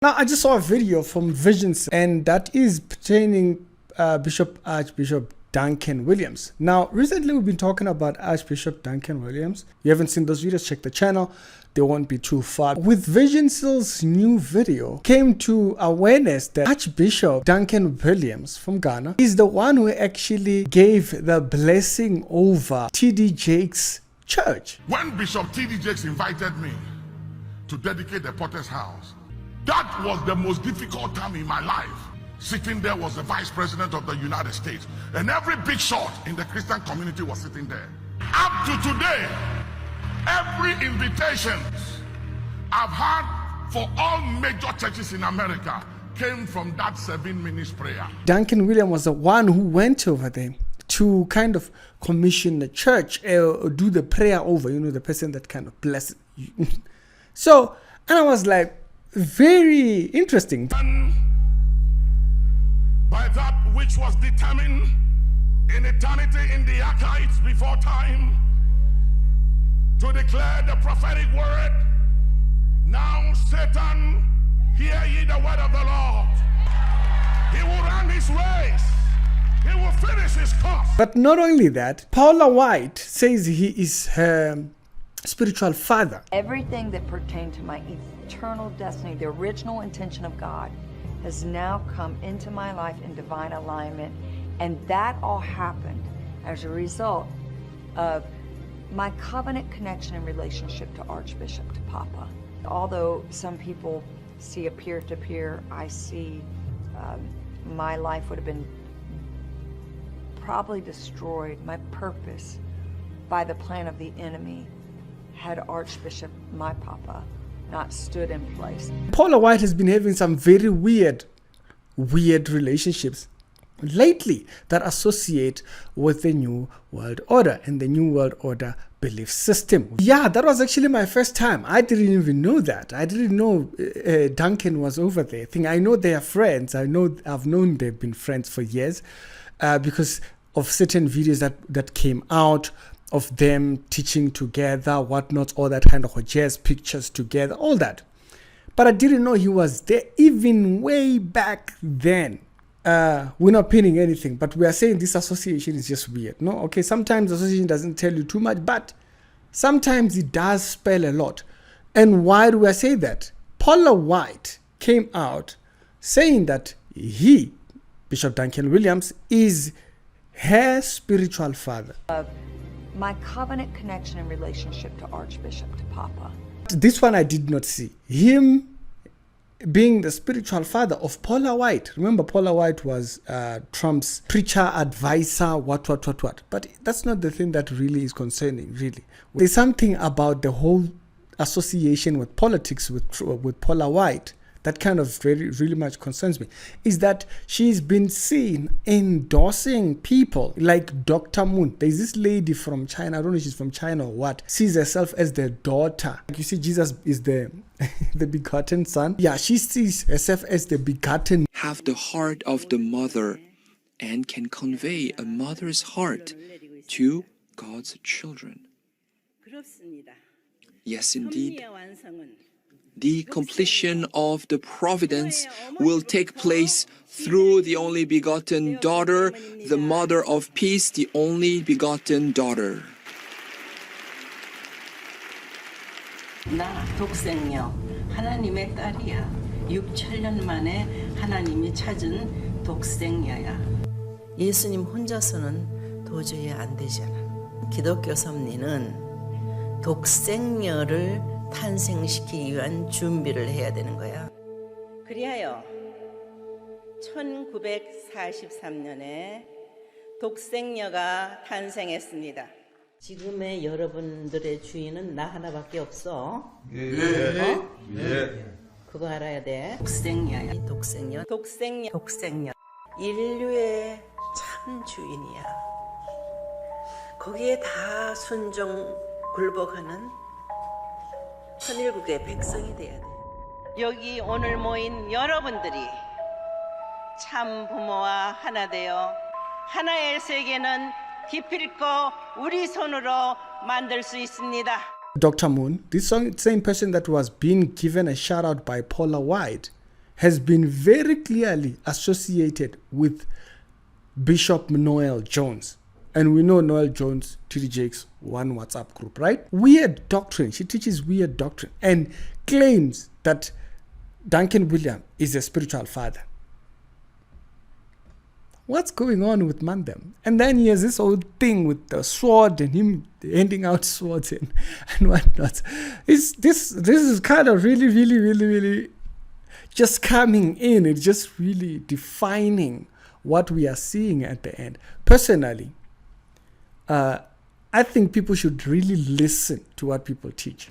Now, I just saw a video from Visions, and that is pertaining Archbishop Duncan Williams. Now, recently we've been talking about Archbishop Duncan Williams. If you haven't seen those videos, check the channel. They won't be too far. With Visions' new video, came to awareness that Archbishop Duncan Williams from Ghana is the one who actually gave the blessing over T.D. Jakes' church. When Bishop T.D. Jakes invited me to dedicate the Potter's House, that was the most difficult time in my life. Sitting there was the Vice President of the United States, and every big shot in the Christian community was sitting there. Up to today, every invitation I've had for all major churches in America came from that 7-minute prayer. Duncan Williams was the one who went over there to kind of commission the church, or do the prayer over, the person that kind of blessed you. So, and I was like, very interesting. By that which was determined in eternity in the archives before time, to declare the prophetic word. Now, Satan, hear ye the word of the Lord. He will run his race. He will finish his course. But not only that, Paula White says he is her spiritual father. Everything that pertained to my eternal destiny, the original intention of God, has now come into my life in divine alignment, and that all happened as a result of my covenant connection and relationship to Archbishop, to Papa. Although some people see a peer-to-peer, I see my life would have been probably destroyed, my purpose, by the plan of the enemy, had Archbishop, my Papa, not stood in place. Paula White has been having some very weird relationships lately that associate with the New World Order and the New World Order belief system. Yeah, that was actually my first time. I didn't even know that. I didn't know Duncan was over there. I know they are friends. I've known they've been friends for years because of certain videos that came out of them teaching together, whatnot, all that kind of jazz pictures together, all that. But I didn't know he was there even way back then. We're not pinning anything, but we are saying this association is just weird. No, okay, sometimes association doesn't tell you too much, but sometimes it does spell a lot. And why do I say that? Paula White came out saying that he, Bishop Duncan Williams, is her spiritual father. My covenant connection and relationship to Archbishop, to Papa. This one I did not see. Him being the spiritual father of Paula White. Remember, Paula White was Trump's preacher, advisor, what. But that's not the thing that really is concerning, really. There's something about the whole association with politics with Paula White that kind of really much concerns me, is that she's been seen endorsing people like Dr. Moon. There's this lady from China, I don't know if she's from China or what, sees herself as the daughter. Like, you see, Jesus is the begotten son. Yeah, she sees herself as the begotten. Have the heart of the mother and can convey a mother's heart to God's children. Yes, indeed. The completion of the providence will take place through the only begotten daughter, the mother of peace, the only begotten daughter. 나 독생녀 하나님의 딸이야. 6-7년 만에 하나님이 찾은 독생녀야. 예수님 혼자서는 도저히 안 되잖아. 기독교 섭리는 독생녀를 탄생시키기 위한 준비를 해야 되는 거야. 그리하여 1943년에 독생녀가 탄생했습니다. 지금의 여러분들의 주인은 나 하나밖에 없어. 예. 그거 알아야 돼. 독생녀야. 독생녀. 인류의 참 주인이야. 거기에 다 순종 굴복하는 천일국의 백성이 돼야 돼. 여기 오늘 모인 여러분들이 참 부모와 하나 되어 하나의 세계는 기필코 우리 손으로 만들 수 있습니다. Dr. Moon, this same person that was being given a shout out by Paula White, has been very clearly associated with Bishop Noel Jones. And we know Noel Jones, T.D. Jakes, one WhatsApp group, right? Weird doctrine. She teaches weird doctrine and claims that Duncan Williams is a spiritual father. What's going on with Mandem? And then he has this whole thing with the sword and him handing out swords and whatnot. This is kind of really just coming in. It's just really defining what we are seeing at the end. Personally, I think people should really listen to what people teach.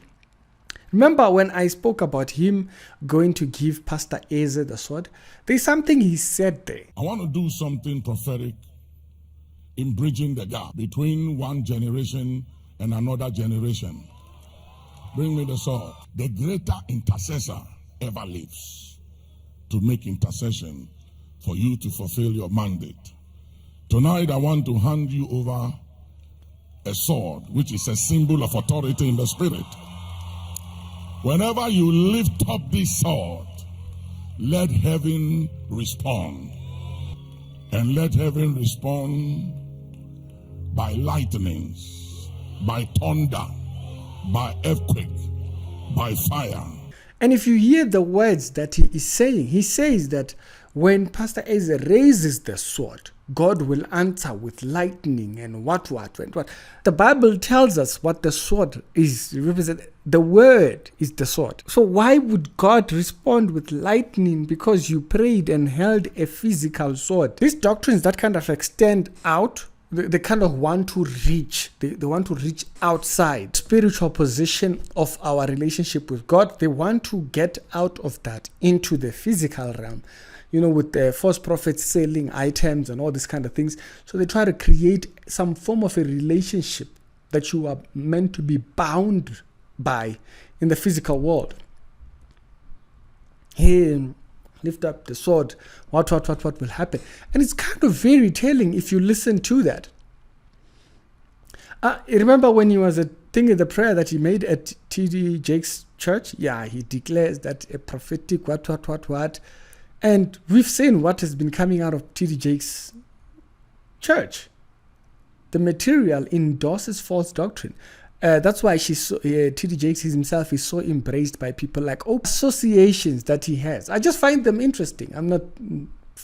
Remember when I spoke about him going to give Pastor Eze the sword? There's something he said there. I want to do something prophetic in bridging the gap between one generation and another generation. Bring me the sword. The greater intercessor ever lives to make intercession for you to fulfill your mandate. Tonight I want to hand you over a sword, which is a symbol of authority in the spirit. Whenever you lift up this sword, let heaven respond. And let heaven respond by lightnings, by thunder, by earthquake, by fire. And if you hear the words that he is saying, he says that when Pastor Eze raises the sword, God will answer with lightning and what. The Bible tells us what the sword is. The word is the sword. So why would God respond with lightning because you prayed and held a physical sword? These doctrines that kind of extend out, they kind of want to reach. They want to reach outside spiritual position of our relationship with God. They want to get out of that into the physical realm. You know, with the false prophets selling items and all these kind of things. So they try to create some form of a relationship that you are meant to be bound by in the physical world. Hey, lift up the sword. What will happen? And it's kind of very telling if you listen to that. Remember when he was thinking the prayer that he made at T.D. Jakes' church? Yeah, he declares that a prophetic what. And we've seen what has been coming out of T.D. Jakes' church. The material endorses false doctrine. That's why T.D. Jakes himself is so embraced by people like associations that he has. I just find them interesting. I'm not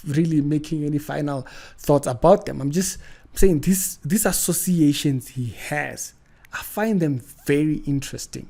really making any final thoughts about them. I'm just saying these associations he has, I find them very interesting.